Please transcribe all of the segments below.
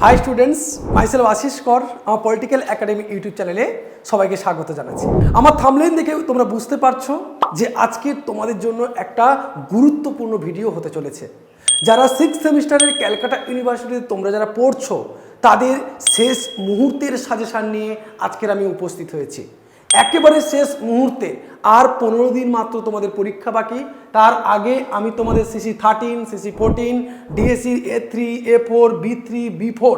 High students, myself Ashis কর আমার political academy YouTube চ্যানেলে সবাইকে স্বাগত জানাচ্ছি। আমার থাম্বনেইল দেখে তোমরা বুঝতে পারছো যে আজকে তোমাদের জন্য একটা গুরুত্বপূর্ণ ভিডিও হতে চলেছে। যারা 6th সেমিস্টারের ক্যালকাটা ইউনিভার্সিটিতে তোমরা যারা পড়ছো তাদের শেষ মুহূর্তের সাজেশান নিয়ে আজকের আমি উপস্থিত হয়েছি। একেবারে শেষ মুহূর্তে আর 15 দিন মাত্র তোমাদের পরীক্ষা বাকি। তার আগে আমি তোমাদের CC13, CC14, DSE A3, A4, B3, B4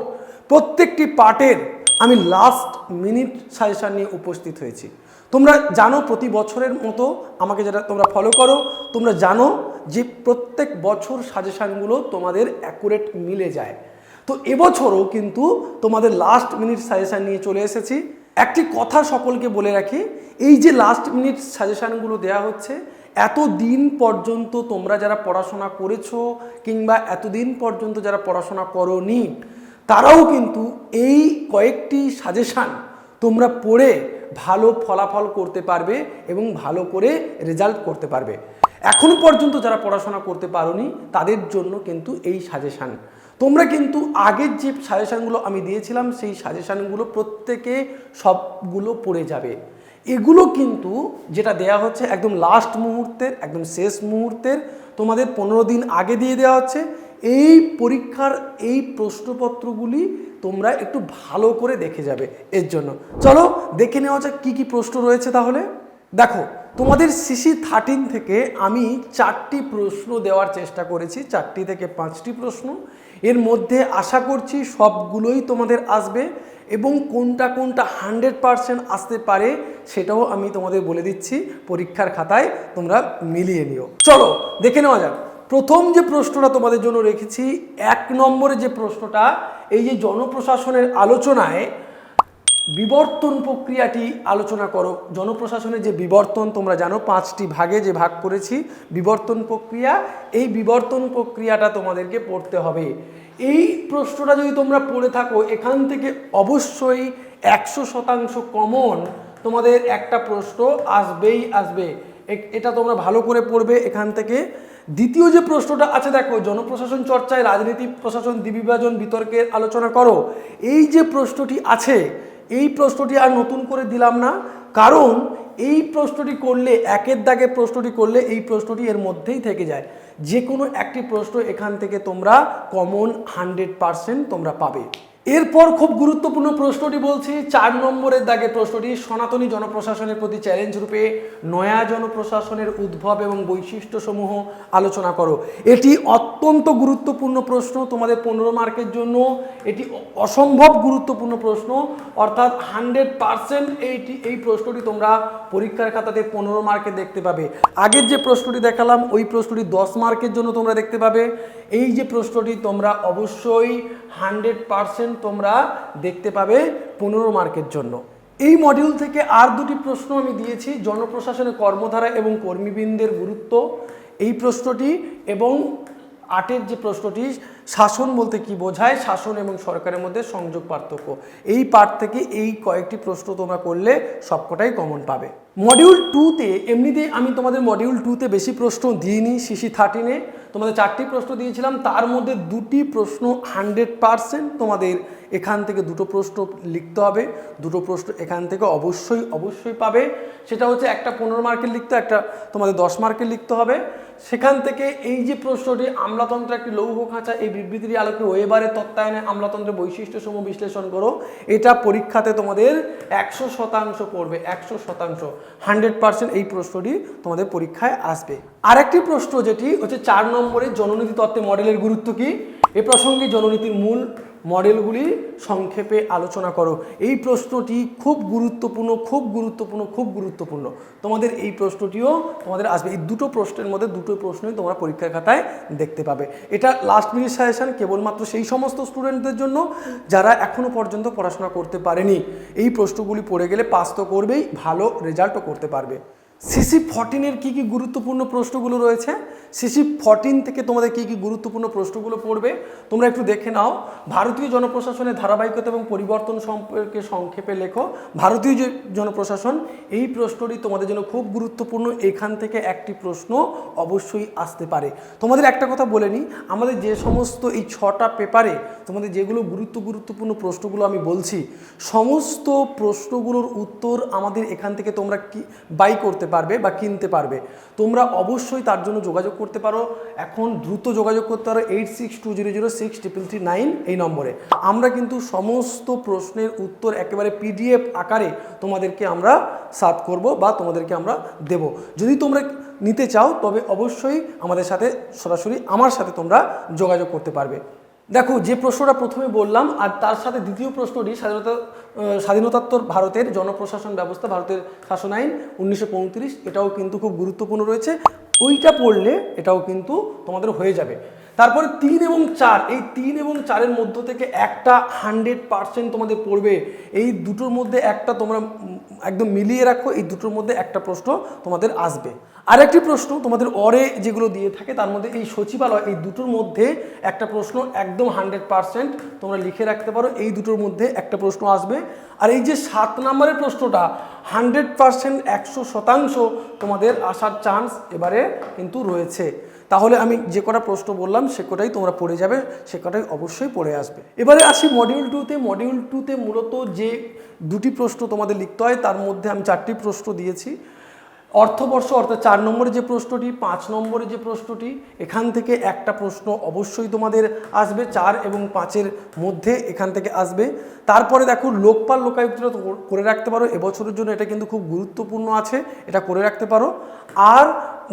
প্রত্যেকটি পার্টের আমি লাস্ট মিনিট সাজেশান নিয়ে উপস্থিত হয়েছি। তোমরা জানো প্রতি বছরের মতো আমাকে যেটা তোমরা ফলো করো, তোমরা জানো যে প্রত্যেক বছর সাজেশানগুলো তোমাদের অ্যাকুরেট মিলে যায়। তো এবছরও কিন্তু তোমাদের লাস্ট মিনিট সাজেশান নিয়ে চলে এসেছি। একটি কথা সকলকে বলে রাখি, এই যে লাস্ট মিনিট সাজেশানগুলো দেওয়া হচ্ছে, এতদিন পর্যন্ত তোমরা যারা পড়াশোনা করেছো কিংবা এতদিন পর্যন্ত যারা পড়াশোনা করোনি তারাও কিন্তু এই কয়েকটি সাজেশান তোমরা পড়ে ভালো ফলাফল করতে পারবে এবং ভালো করে রেজাল্ট করতে পারবে। এখন পর্যন্ত যারা পড়াশোনা করতে পারোনি তাদের জন্য কিন্তু এই সাজেশান। তোমরা কিন্তু আগের যে সাজেশানগুলো আমি দিয়েছিলাম সেই সাজেশানগুলো প্রত্যেকে সবগুলো পড়ে যাবে। এগুলো কিন্তু যেটা দেয়া হচ্ছে একদম লাস্ট মুহূর্তের, একদম শেষ মুহূর্তের, তোমাদের 15 দিন আগে দিয়ে দেওয়া হচ্ছে। এই পরীক্ষার এই প্রশ্নপত্রগুলি তোমরা একটু ভালো করে দেখে যাবে। এর জন্য চলো দেখে নেওয়া যাক কী কী প্রশ্ন রয়েছে। তাহলে দেখো, তোমাদের CC13 থেকে আমি 4টি প্রশ্ন দেওয়ার চেষ্টা করেছি, 4টি থেকে 5টি প্রশ্ন। এর মধ্যে আশা করছি সবগুলোই তোমাদের আসবে এবং কোনটা কোনটা 100% আসতে পারে সেটাও আমি তোমাদের বলে দিচ্ছি। পরীক্ষার খাতায় তোমরা মিলিয়ে নিও। চলো দেখে নেওয়া যাক। প্রথম যে প্রশ্নটা তোমাদের জন্য রেখেছি, 1 নম্বরে যে প্রশ্নটা, এই যে জনপ্রশাসনের আলোচনায় বিবর্তন প্রক্রিয়াটি আলোচনা করো। জনপ্রশাসনের যে বিবর্তন তোমরা জানো 5টি ভাগে যে ভাগ করেছি বিবর্তন প্রক্রিয়া, এই বিবর্তন প্রক্রিয়াটা তোমাদেরকে পড়তে হবে। এই প্রশ্নটা যদি তোমরা পড়ে থাকো এখান থেকে অবশ্যই 100% কমন তোমাদের একটা প্রশ্ন আসবেই আসবে। এটা তোমরা ভালো করে পড়বে এখান থেকে। দ্বিতীয় যে প্রশ্নটা আছে, দেখো, জনপ্রশাসন চর্চায় রাজনীতি প্রশাসন দ্বিবিভাজন বিতর্কের আলোচনা করো। এই যে প্রশ্নটি আছে, এই প্রশ্নটি আর নতুন করে দিলাম না, কারণ এই প্রশ্নটি করলে, একের দাগে প্রশ্নটি করলে এই প্রশ্নটি এর মধ্যেই থেকে যায়। যে কোনো একটি প্রশ্ন এখান থেকে তোমরা কমন 100% তোমরা পাবে। এরপর খুব গুরুত্বপূর্ণ প্রশ্নটি বলছি, 4 নম্বরের দাগে প্রশ্নটি, সনাতনী জনপ্রশাসনের প্রতি চ্যালেঞ্জ রূপে নয়া জনপ্রশাসনের উদ্ভব এবং বৈশিষ্ট্যসমূহ আলোচনা করো। এটি অত্যন্ত গুরুত্বপূর্ণ প্রশ্ন তোমাদের 15 মার্কের জন্য। এটি অসম্ভব গুরুত্বপূর্ণ প্রশ্ন, অর্থাৎ 100% এই প্রশ্নটি তোমরা পরীক্ষার খাতাতে 15 মার্কে দেখতে পাবে। আগের যে প্রশ্নটি দেখালাম ওই প্রশ্নটি 10 মার্কের জন্য তোমরা দেখতে পাবে। এই যে প্রশ্নটি তোমরা অবশ্যই 100% তোমরা দেখতে পাবে 15 মার্কের জন্য। এই মডিউল থেকে আর 2টি প্রশ্ন আমি দিয়েছি, জনপ্রশাসনের কর্মধারা এবং কর্মীবৃন্দের গুরুত্ব এই প্রশ্নটি, এবং 8এর যে প্রশ্নটি, শাসন বলতে কি বোঝায়, শাসন এবং সরকারের মধ্যে সংযোগ পার্থক্য। এই পার্ট থেকে এই কয়েকটি প্রশ্ন তোমরা করলে সবকটাই কমন পাবে। মডিউল 2তে এমনিতেই আমি তোমাদের মডিউল 2তে বেশি প্রশ্ন দিইনি। CC13-এ তোমাদের 4টি প্রশ্ন দিয়েছিলাম, তার মধ্যে 2টি প্রশ্ন 100% তোমাদের এখান থেকে 2টো প্রশ্ন লিখতে হবে। 2টো প্রশ্ন এখান থেকে অবশ্যই পাবে। সেটা হচ্ছে একটা 15 মার্কের লিখতে, একটা তোমাদের 10 মার্কের লিখতে হবে। সেখান থেকে এই যে প্রশ্নটি, আমলাতন্ত্র একটি লৌহ খাঁচা, এই বিবৃতির আলোকে ওয়েবারের তত্ত্বায়নে আমলাতন্ত্রের বৈশিষ্ট্যসমূহ বিশ্লেষণ করো। এটা পরীক্ষাতে তোমাদের 100% পড়বে, 100%, 100% এই প্রশ্নটি তোমাদের পরীক্ষায় আসবে। আরেকটি প্রশ্ন যেটি হচ্ছে 4 নম্বরে, জননীতি তত্ত্বে মডেলের গুরুত্ব কি? এ প্রসঙ্গে জননীতির মূল মডেলগুলি সংক্ষেপে আলোচনা করো। এই প্রশ্নটি খুব গুরুত্বপূর্ণ। তোমাদের এই প্রশ্নটিও তোমাদের আসবে। এই 2টো প্রশ্নের মধ্যে 2টো প্রশ্নই তোমরা পরীক্ষার খাতায় দেখতে পাবে। এটা লাস্ট মিনিট সাজেশন কেবলমাত্র সেই সমস্ত স্টুডেন্টদের জন্য যারা এখনও পর্যন্ত পড়াশোনা করতে পারেনি। এই প্রশ্নগুলি পড়ে গেলে পাস তো করবেই, ভালো রেজাল্টও করতে পারবে। CC14 কী কী গুরুত্বপূর্ণ প্রশ্নগুলো রয়েছে, CC14 থেকে তোমাদের কী কী গুরুত্বপূর্ণ প্রশ্নগুলো পড়বে তোমরা একটু দেখে নাও। ভারতীয় জনপ্রশাসনের ধারাবাহিকতা এবং পরিবর্তন সম্পর্কে সংক্ষেপে লেখো। ভারতীয় যে জনপ্রশাসন, এই প্রশ্নটি তোমাদের জন্য খুব গুরুত্বপূর্ণ। এখান থেকে একটি প্রশ্ন অবশ্যই আসতে পারে। তোমাদের একটা কথা বলে নিই, আমাদের যে সমস্ত এই 6টা পেপারে তোমাদের যেগুলো গুরুত্বপূর্ণ প্রশ্নগুলো আমি বলছি, সমস্ত প্রশ্নগুলোর উত্তর আমাদের এখান থেকে তোমরা বাই করতে পারবে বা কিনতে পারবে। তোমরা অবশ্যই তার জন্য যোগাযোগ করতে পারো, এখন দ্রুত যোগাযোগ করতে পারো 8620063339 এই নম্বরে। আমরা কিন্তু সমস্ত প্রশ্নের উত্তর একেবারে PDF আকারে তোমাদেরকে আমরা সার্ভ করব বা তোমাদেরকে আমরা দেব। যদি তোমরা নিতে চাও তবে অবশ্যই আমাদের সাথে সরাসরি আমার সাথে তোমরা যোগাযোগ করতে পারবে। দেখো, যে প্রশ্নটা প্রথমে বললাম আর তার সাথে দ্বিতীয় প্রশ্নটি স্বাধীনতাত্তর ভারতের জনপ্রশাসন ব্যবস্থা, ভারতের শাসন আইন 1935, এটাও কিন্তু খুব গুরুত্বপূর্ণ রয়েছে। ওইটা পড়লে এটাও কিন্তু তোমাদের হয়ে যাবে। তারপরে 3 এবং 4, এই 3 এবং 4-এর মধ্য থেকে একটা 100% তোমাদের পড়বে। এই দুটোর মধ্যে একটা তোমরা একদম মিলিয়ে রাখো, এই দুটোর মধ্যে একটা প্রশ্ন তোমাদের আসবে। আরেকটি প্রশ্ন তোমাদের অরে যেগুলো দিয়ে থাকে তার মধ্যে এই সচিবালয়, এই দুটোর মধ্যে একটা প্রশ্ন একদম 100% তোমরা লিখে রাখতে পারো, এই দুটোর মধ্যে একটা প্রশ্ন আসবে। আর এই যে 7 নম্বরের প্রশ্নটা 100% 100% তোমাদের আসার চান্স এবারে কিন্তু রয়েছে। তাহলে আমি যে কটা প্রশ্ন বললাম সে কটাই তোমরা পড়ে যাবে, সে কটাই অবশ্যই পড়ে আসবে। এবারে আসি মডিউল 2-তে। মডিউল 2-তে মূলত যে দুটি প্রশ্ন তোমাদের লিখতে হয় তার মধ্যে আমি 4টি প্রশ্ন দিয়েছি। অর্থবর্ষ অর্থাৎ 4 নম্বরে যে প্রশ্নটি, 5 নম্বরে যে প্রশ্নটি, এখান থেকে একটা প্রশ্ন অবশ্যই তোমাদের আসবে। 4 এবং 5-এর মধ্যে এখান থেকে আসবে। তারপরে দেখো, লোকপাল লোকায়ুক্তটা করে রাখতে পারো, এবছরের জন্য এটা কিন্তু খুব গুরুত্বপূর্ণ আছে, এটা করে রাখতে পারো। আর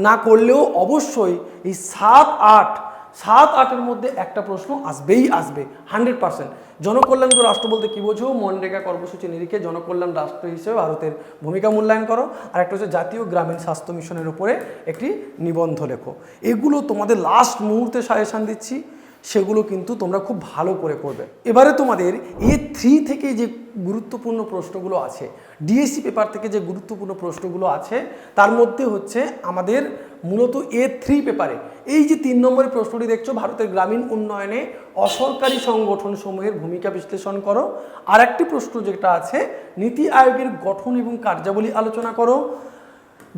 না করলেও অবশ্যই এই 7-8-এর মধ্যে একটা প্রশ্ন আসবেই আসবে 100%। জনকল্যাণকর রাষ্ট্র বলতে কী বোঝো? মনরেগা কর্মসূচি নিরিখে জনকল্যাণ রাষ্ট্র হিসেবে ভারতের ভূমিকা মূল্যায়ন করো। আর একটা হচ্ছে জাতীয় গ্রামীণ স্বাস্থ্য মিশনের উপরে একটি নিবন্ধ লেখো। এগুলো তোমাদের লাস্ট মুহূর্তে সাজেশান দিচ্ছি, সেগুলো কিন্তু তোমরা খুব ভালো করে করবে। এবারে তোমাদের A3 থেকে যে গুরুত্বপূর্ণ প্রশ্নগুলো আছে, ডিএসসি পেপার থেকে যে গুরুত্বপূর্ণ প্রশ্নগুলো আছে তার মধ্যে হচ্ছে আমাদের মূলত A3 পেপারে এই যে 3 নম্বরের প্রশ্নটি দেখছো, ভারতের গ্রামীণ উন্নয়নে অসরকারি সংগঠন সমূহের ভূমিকা বিশ্লেষণ করো। আর একটি প্রশ্ন যেটা আছে, নীতি আয়োগের গঠন এবং কার্যাবলী আলোচনা করো।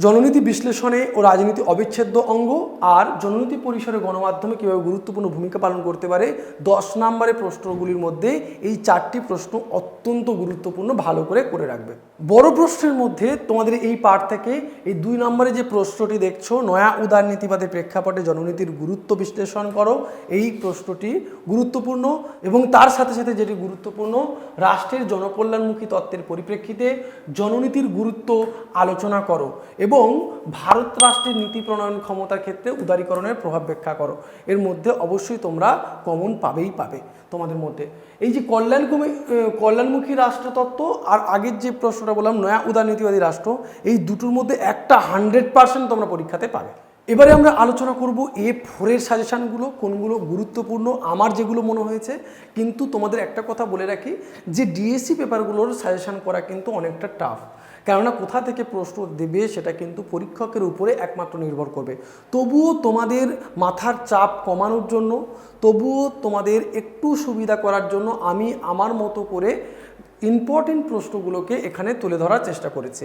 জননীতি বিশ্লেষণে ও রাজনীতি অবিচ্ছেদ্য অঙ্গ। আর জননীতি পরিসরে গণমাধ্যমে কীভাবে গুরুত্বপূর্ণ ভূমিকা পালন করতে পারে। 10 নম্বরের প্রশ্নগুলির মধ্যে এই 4টি প্রশ্ন অত্যন্ত গুরুত্বপূর্ণ, ভালো করে রাখবে। বড় প্রশ্নের মধ্যে তোমাদের এই পার্ট থেকে এই 2 নম্বরে যে প্রশ্নটি দেখছো, নয়া উদারনীতিবাদের প্রেক্ষাপটে জননীতির গুরুত্ব বিশ্লেষণ করো, এই প্রশ্নটি গুরুত্বপূর্ণ। এবং তার সাথে সাথে যেটি গুরুত্বপূর্ণ, রাষ্ট্রের জনকল্যাণমুখী তত্ত্বের পরিপ্রেক্ষিতে জননীতির গুরুত্ব আলোচনা করো এবং ভারত রাষ্ট্রের নীতি প্রণয়ন ক্ষমতার ক্ষেত্রে উদারীকরণের প্রভাব ব্যাখ্যা করো। এর মধ্যে অবশ্যই তোমরা কমন পাবে তোমাদের মধ্যে। এই যে কল্যাণমুখী রাষ্ট্রতত্ত্ব আর আগের যে প্রশ্নটা বললাম নয়া উদারনীতিবাদী রাষ্ট্র, এই দুটোর মধ্যে একটা 100% তোমরা পরীক্ষাতে পাবে। এবারে আমরা আলোচনা করব A4-এর সাজেশানগুলো, কোনগুলো গুরুত্বপূর্ণ আমার যেগুলো মনে হয়েছে। কিন্তু তোমাদের একটা কথা বলে রাখি যে ডিএসসি পেপারগুলোর সাজেশান করা কিন্তু অনেকটা টাফ, কেননা কোথা থেকে প্রশ্ন দেবে সেটা কিন্তু পরীক্ষকের উপরে একমাত্র নির্ভর করবে। তবুও তোমাদের মাথার চাপ কমানোর জন্য, তবুও তোমাদের একটু সুবিধা করার জন্য আমি আমার মতো করে ইম্পর্টেন্ট প্রশ্নগুলোকে এখানে তুলে ধরার চেষ্টা করেছি।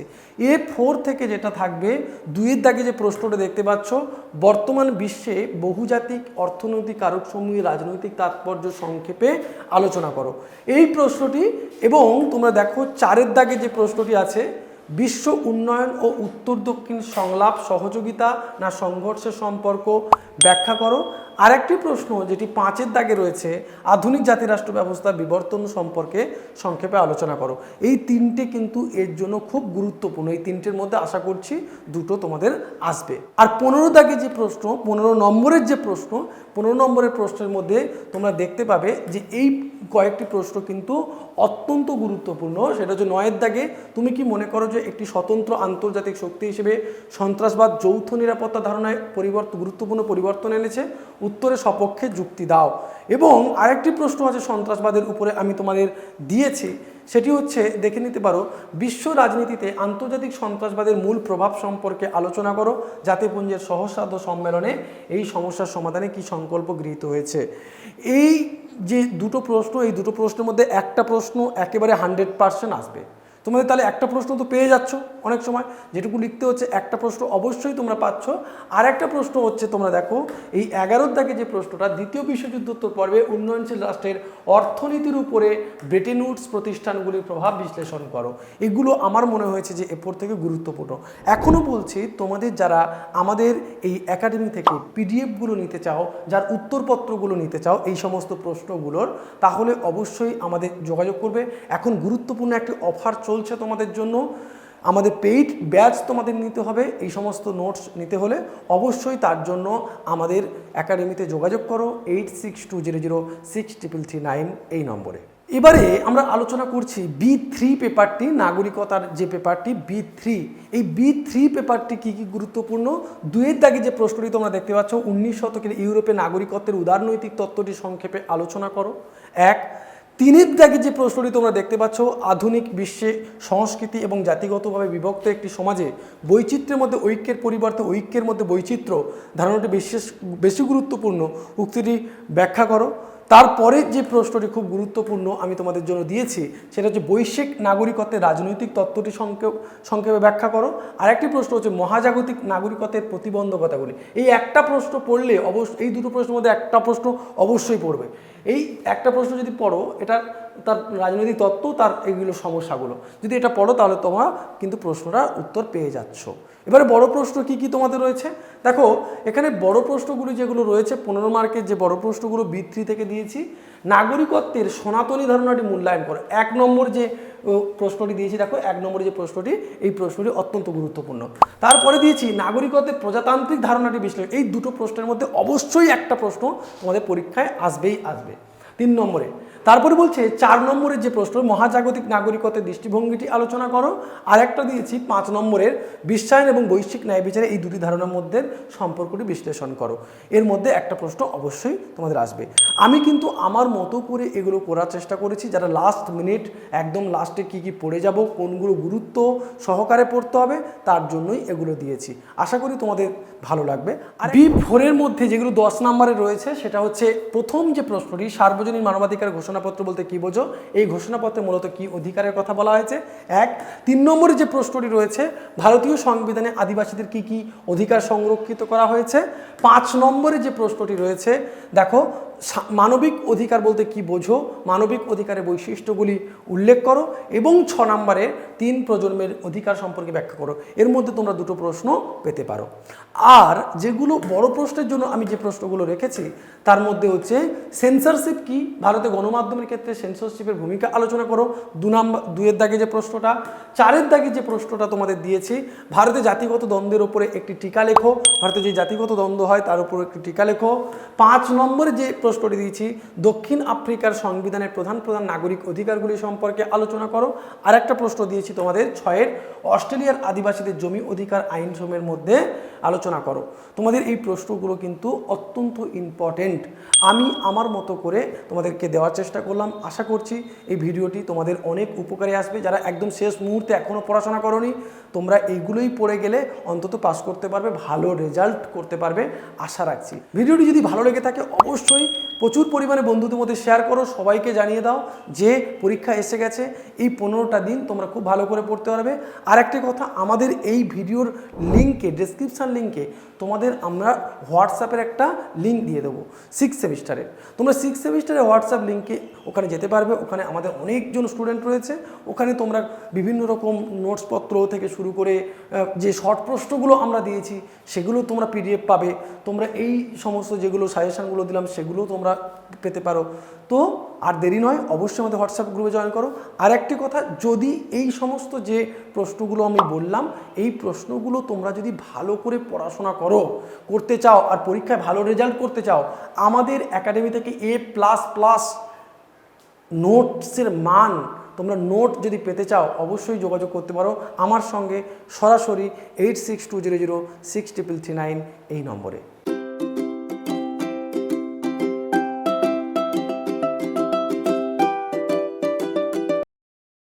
A4 থেকে যেটা থাকবে, 2-এর দাগে যে প্রশ্নটা দেখতে পাচ্ছ, বর্তমান বিশ্বে বহুজাতিক অর্থনৈতিক কারকসমূহের রাজনৈতিক তাৎপর্য সংক্ষেপে আলোচনা করো, এই প্রশ্নটি। এবং তোমরা দেখো 4-এর দাগে যে প্রশ্নটি আছে, বিশ্ব উন্নয়ন ও উত্তর দক্ষিণ সংলাপ সহযোগিতা না সংঘর্ষের সম্পর্ক ব্যাখ্যা করো। আরেকটি প্রশ্ন যেটি 5-এর দাগে রয়েছে, আধুনিক জাতিরাষ্ট্র ব্যবস্থার বিবর্তন সম্পর্কে সংক্ষেপে আলোচনা করো। এই 3টে কিন্তু এর জন্য খুব গুরুত্বপূর্ণ। এই 3টের মধ্যে আশা করছি 2টো তোমাদের আসবে। আর 15 দাগে যে প্রশ্ন, 15 নম্বরের যে প্রশ্ন, 15 নম্বরের প্রশ্নের মধ্যে তোমরা দেখতে পাবে যে এই কয়েকটি প্রশ্ন কিন্তু অত্যন্ত গুরুত্বপূর্ণ। সেটা হচ্ছে 9-এর দাগে, তুমি কি মনে করো যে একটি স্বতন্ত্র আন্তর্জাতিক শক্তি হিসেবে সন্ত্রাসবাদ যৌথ নিরাপত্তা ধারণায় গুরুত্বপূর্ণ পরিবর্তন এনেছে? উত্তরের সপক্ষে যুক্তি দাও। এবং আরেকটি প্রশ্ন আছে সন্ত্রাসবাদের উপরে আমি তোমাদের দিয়েছি, সেটি হচ্ছে দেখে নিতে পারো, বিশ্ব রাজনীতিতে আন্তর্জাতিক সন্ত্রাসবাদের মূল প্রভাব সম্পর্কে আলোচনা করো। জাতিপুঞ্জের সহস্রাব্দ সম্মেলনে এই সমস্যার সমাধানে কি সংকল্প গৃহীত হয়েছে। এই যে দুটো প্রশ্ন, এই দুটো প্রশ্নের মধ্যে একটা প্রশ্ন একেবারে 100% আসবে তোমাদের। তাহলে একটা প্রশ্ন তো পেয়ে যাচ্ছ, অনেক সময় যেটুকু লিখতে হচ্ছে একটা প্রশ্ন অবশ্যই তোমরা পাচ্ছ। আর একটা প্রশ্ন হচ্ছে তোমরা দেখো এই 11 দাগে যে প্রশ্নটা, দ্বিতীয় বিশ্বযুদ্ধোত্তর পর্বে উন্নয়নশীল রাষ্ট্রের অর্থনীতির উপরে ব্রেটেন উডস প্রতিষ্ঠানগুলির প্রভাব বিশ্লেষণ করো। এগুলো আমার মনে হয়েছে যে এরপর থেকে গুরুত্বপূর্ণ। এখনও বলছি তোমাদের যারা আমাদের এই একাডেমি থেকে পিডিএফগুলো নিতে চাও, যার উত্তরপত্রগুলো নিতে চাও এই সমস্ত প্রশ্নগুলোর, তাহলে অবশ্যই আমাদের যোগাযোগ করবে। এখন গুরুত্বপূর্ণ একটি অফার চলছে তোমাদের জন্য। আমাদের পেইড ব্যাচ তোমাদের নিতে হবে এই সমস্ত নোটস নিতে হলে। অবশ্যই তার জন্য আমাদের একাডেমিতে যোগাযোগ করো 8620063339 এই নম্বরে। এবারে আমরা আলোচনা করছি B3 পেপারটি, নাগরিকতার যে পেপারটি B3। এই B3 পেপারটি কী কী গুরুত্বপূর্ণ। 2 দাগে যে প্রশ্নটি তোমরা দেখতে পাচ্ছ, 19 শতকের ইউরোপে নাগরিকত্বের উদারনৈতিক তত্ত্বটি সংক্ষেপে আলোচনা করো। 1 3 দাগে যে প্রশ্নটি তোমরা দেখতে পাচ্ছ, আধুনিক বিশ্বে সংস্কৃতি এবং জাতিগতভাবে বিভক্ত একটি সমাজে বৈচিত্র্যের মধ্যে ঐক্যের পরিবর্তে ঐক্যের মধ্যে বৈচিত্র্য ধারণাটি বেশি গুরুত্বপূর্ণ, উক্তিটি ব্যাখ্যা করো। তারপরে যে প্রশ্নটি খুব গুরুত্বপূর্ণ আমি তোমাদের জন্য দিয়েছি, সেটা হচ্ছে বৈশ্বিক নাগরিকত্বের রাজনৈতিক তত্ত্বটি সংক্ষেপে ব্যাখ্যা করো। আরেকটি প্রশ্ন হচ্ছে মহাজাগতিক নাগরিকত্বের প্রতিবন্ধকতাগুলি। এই একটা প্রশ্ন পড়লে এই দুটো প্রশ্নের মধ্যে একটা প্রশ্ন অবশ্যই পড়বে। এই একটা প্রশ্ন যদি পড়ো, এটা তার রাজনৈতিক তত্ত্ব, তার এগুলো সমস্যাগুলো যদি এটা পড়ো, তাহলে তোমরা কিন্তু প্রশ্নটার উত্তর পেয়ে যাচ্ছ। এবারে বড় প্রশ্ন কি কি তোমাদের রয়েছে দেখো। এখানে বড় প্রশ্নগুলি যেগুলো রয়েছে 15 মার্কের যে বড় প্রশ্নগুলো B3 থেকে দিয়েছি, নাগরিকত্বের সনাতনী ধারণাটি মূল্যায়ন করো। 1 নম্বর যে প্রশ্নটি দিয়েছি দেখো, 1 নম্বরে যে প্রশ্নটি, এই প্রশ্নটি অত্যন্ত গুরুত্বপূর্ণ। তারপরে দিয়েছি নাগরিকত্বের প্রজাতান্ত্রিক ধারণাটি বিশ্লেষণ। এই দুটো প্রশ্নের মধ্যে অবশ্যই একটা প্রশ্ন তোমাদের পরীক্ষায় আসবে। 3 নম্বরে তারপরে বলছে 4 নম্বরের যে প্রশ্ন, মহাজাগতিক নাগরিকত্বের দৃষ্টিভঙ্গিটি আলোচনা করো। আর একটা দিয়েছি 5 নম্বরের বিশ্বায়ন এবং বৈশ্বিক ন্যায় বিচারে এই দুটি ধারণার মধ্যে সম্পর্কটি বিশ্লেষণ করো। এর মধ্যে একটা প্রশ্ন অবশ্যই তোমাদের আসবে। আমি কিন্তু আমার মতো করে এগুলো করার চেষ্টা করেছি, যারা লাস্ট মিনিট একদম লাস্টে কি কি পড়ে যাব, কোনগুলো গুরুত্ব সহকারে পড়তে হবে, তার জন্যই এগুলো দিয়েছি। আশা করি তোমাদের ভালো লাগবে। আর B4 এর মধ্যে যেগুলো 10 নম্বরে রয়েছে, সেটা হচ্ছে প্রথম যে প্রশ্নটি, সার্বজনীন মানবাধিকার ঘোষণাপত্র বলতে কি বোঝো। এই ঘোষণাপত্রে মূলত কি অধিকারের কথা বলা হয়েছে। 3 নম্বরে যে প্রশ্নটি রয়েছে, ভারতীয় সংবিধানে আদিবাসীদের কি কি অধিকার সংরক্ষিত করা হয়েছে। 5 নম্বরে যে প্রশ্নটি রয়েছে দেখো, মানবিক অধিকার বলতে কি বোঝো, মানবিক অধিকারের বৈশিষ্ট্যগুলি উল্লেখ করো। এবং 6 নম্বরে 3 প্রজন্মের অধিকার সম্পর্কে ব্যাখ্যা করো। এর মধ্যে তোমরা দুটো প্রশ্ন পেতে পারো। আর যেগুলো বড় প্রশ্নের জন্য আমি যে প্রশ্নগুলো রেখেছি, তার মধ্যে হচ্ছে সেন্সরশিপ কি, ভারতে গণমাধ্যমের ক্ষেত্রে সেন্সরশিপের ভূমিকা আলোচনা করো। 2 দাগে যে প্রশ্নটা। 4 দাগে যে প্রশ্নটা তোমাদের দিয়েছি, ভারতে জাতিগত দ্বন্দ্বের উপরে একটি টিকা লেখো। ভারতে যে জাতিগত দ্বন্দ্ব হয় তার উপর একটি টিকা লেখো। 5 নম্বরে যে প্রশ্নটি দিয়েছি, দক্ষিণ আফ্রিকার সংবিধানের প্রধান নাগরিক অধিকারগুলি সম্পর্কে আলোচনা করো। আর একটা প্রশ্ন দিয়েছি তোমাদের 6 অস্ট্রেলিয়ার আদিবাসীদের জমি অধিকার আইনসমূহের মধ্যে আলোচনা করো। তোমাদের এই প্রশ্নগুলো কিন্তু অত্যন্ত ইম্পর্টেন্ট। আমি আমার মতো করে তোমাদেরকে দেওয়ার চেষ্টা করলাম। আশা করছি এই ভিডিওটি তোমাদের অনেক উপকারে আসবে। যারা একদম শেষ মুহূর্তে এখনও পড়াশোনা করোনি, তোমরা এইগুলোই পড়ে গেলে অন্তত পাস করতে পারবে, ভালো রেজাল্ট করতে পারবে, আশা রাখছি। ভিডিওটি যদি ভালো লেগে থাকে অবশ্যই প্রচুর পরিমাণে বন্ধুদের মধ্যে শেয়ার করো, সবাইকে জানিয়ে দাও যে পরীক্ষা এসে গেছে। এই 15টা দিন তোমরা খুব ভালো করে পড়তে পারবে। আর একটি কথা, আমাদের এই ভিডিওর লিঙ্কে, ডেসক্রিপশান লিঙ্কে তোমাদের আমরা হোয়াটসঅ্যাপের একটা লিঙ্ক দিয়ে দেবো 6 সেমিস্টারের। তোমরা 6 সেমিস্টারের হোয়াটসঅ্যাপ লিঙ্কে ওখানে যেতে পারবে। ওখানে আমাদের অনেকজন স্টুডেন্ট রয়েছে। ওখানে তোমরা বিভিন্ন রকম নোটসপত্র থেকে শুরু করে যে শর্ট প্রশ্নগুলো আমরা দিয়েছি সেগুলো তোমরা PDF পাবে। তোমরা এই সমস্ত যেগুলো সাজেশানগুলো দিলাম সেগুলো তোমরা পেতে পারো। তো আর দেরি নয়, অবশ্যই আমাদের হোয়াটসঅ্যাপ গ্রুপে জয়েন করো। আর একটি কথা, যদি এই সমস্ত যে প্রশ্নগুলো আমি বললাম, এই প্রশ্নগুলো তোমরা যদি ভালো করে পড়াশোনা করতে চাও আর পরীক্ষায় ভালো রেজাল্ট করতে চাও, আমাদের একাডেমি থেকে A++ নোটসের মান, তোমরা নোট যদি পেতে চাও অবশ্যই যোগাযোগ করতে পারো আমার সঙ্গে সরাসরি 8620063339 এই নম্বরে।